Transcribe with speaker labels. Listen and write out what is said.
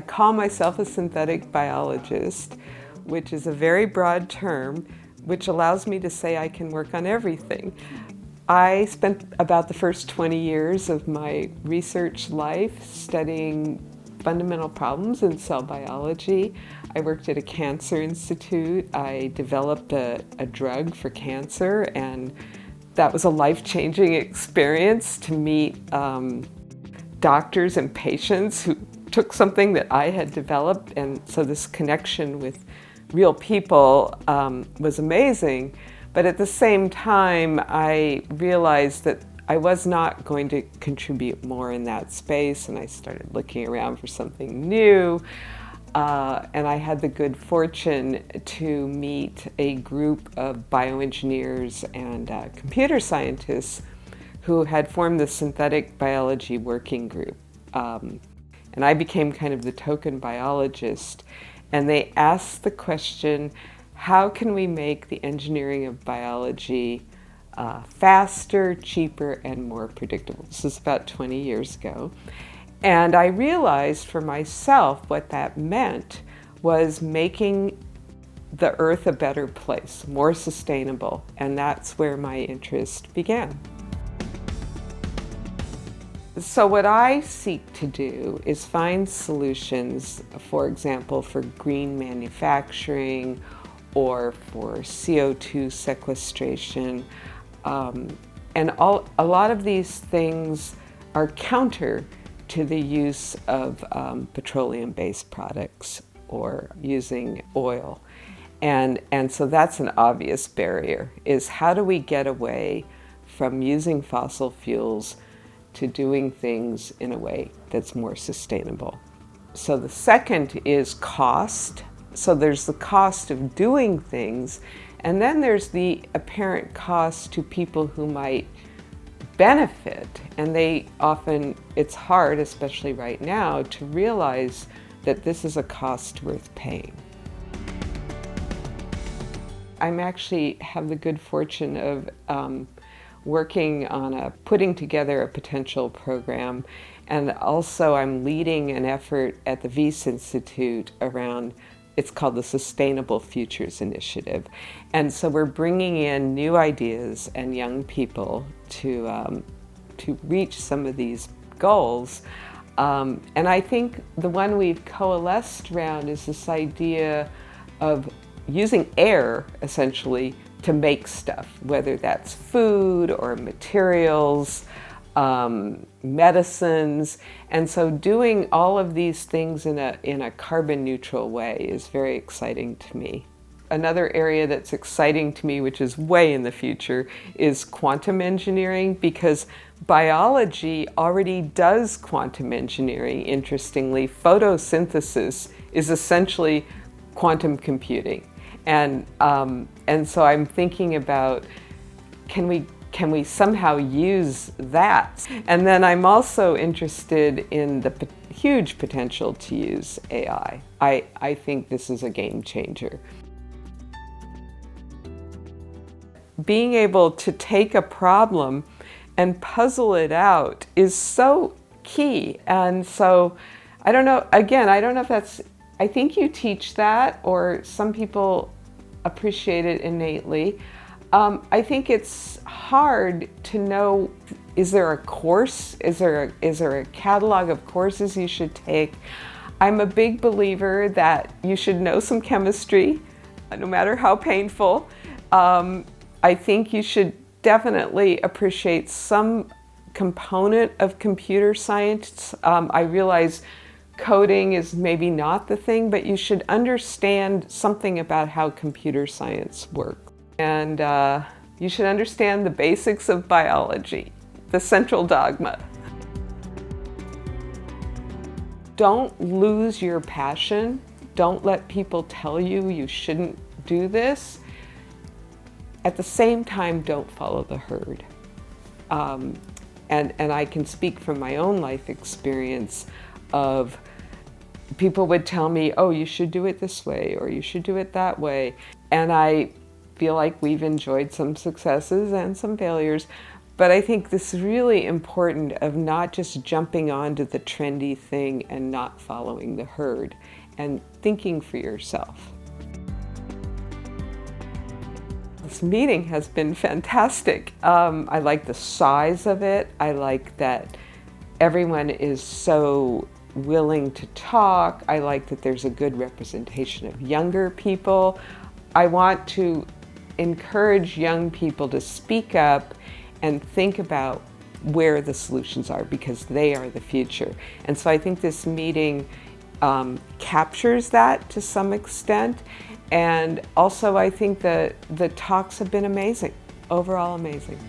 Speaker 1: call myself a synthetic biologist, which is a very broad term, which allows me to say I can work on everything. I spent about the first 20 years of my research life studying fundamental problems in cell biology. I worked at a cancer institute. I developed a drug for cancer, and that was a life-changing experience to meet doctors and patients who took something that I had developed, and so this connection with real people was amazing. But at the same time, I realized that I was not going to contribute more in that space, and I started looking around for something new. And I had the good fortune to meet a group of bioengineers and computer scientists who had formed the Synthetic Biology Working Group. And I became kind of the token biologist. And they asked the question, how can we make the engineering of biology faster, cheaper, and more predictable? This is about 20 years ago. And I realized for myself what that meant was making the earth a better place, more sustainable. And that's where my interest began. So what I seek to do is find solutions, for example, for green manufacturing or for CO2 sequestration. And a lot of these things are counter to the use of petroleum-based products or using oil. And so that's an obvious barrier, is how do we get away from using fossil fuels to doing things in a way that's more sustainable. So the second is cost. So there's the cost of doing things, and then there's the apparent cost to people who might benefit. And it's hard, especially right now, to realize that this is a cost worth paying. I'm actually have the good fortune of working on putting together a potential program, and also I'm leading an effort at the Wyss Institute around, it's called the Sustainable Futures Initiative. And so we're bringing in new ideas and young people to reach some of these goals. And I think the one we've coalesced around is this idea of using air, essentially, to make stuff, whether that's food or materials, medicines. And so doing all of these things in a carbon neutral way is very exciting to me. Another area that's exciting to me, which is way in the future, is quantum engineering, because biology already does quantum engineering. Interestingly, photosynthesis is essentially quantum computing. And so I'm thinking about, can we somehow use that? And then I'm also interested in the huge potential to use AI. I think this is a game changer. Being able to take a problem and puzzle it out is so key. And so I don't know if that's, I think you teach that, or some people appreciate it innately. I think it's hard to know, is there a course? Is there a catalog of courses you should take? I'm a big believer that you should know some chemistry, no matter how painful. I think you should definitely appreciate some component of computer science. I realize coding is maybe not the thing, but you should understand something about how computer science works. And you should understand the basics of biology, the central dogma. Don't lose your passion. Don't let people tell you you shouldn't do this. At the same time, don't follow the herd. And I can speak from my own life experience of people would tell me, oh, you should do it this way, or you should do it that way. And I feel like we've enjoyed some successes and some failures, But I think this is really important of not just jumping onto the trendy thing and not following the herd and thinking for yourself. This meeting has been fantastic. I like the size of it. I like that everyone is so willing to talk. I like that there's a good representation of younger people. I want to encourage young people to speak up and think about where the solutions are, because they are the future. And so I think this meeting captures that to some extent. And also I think that the talks have been amazing, overall amazing.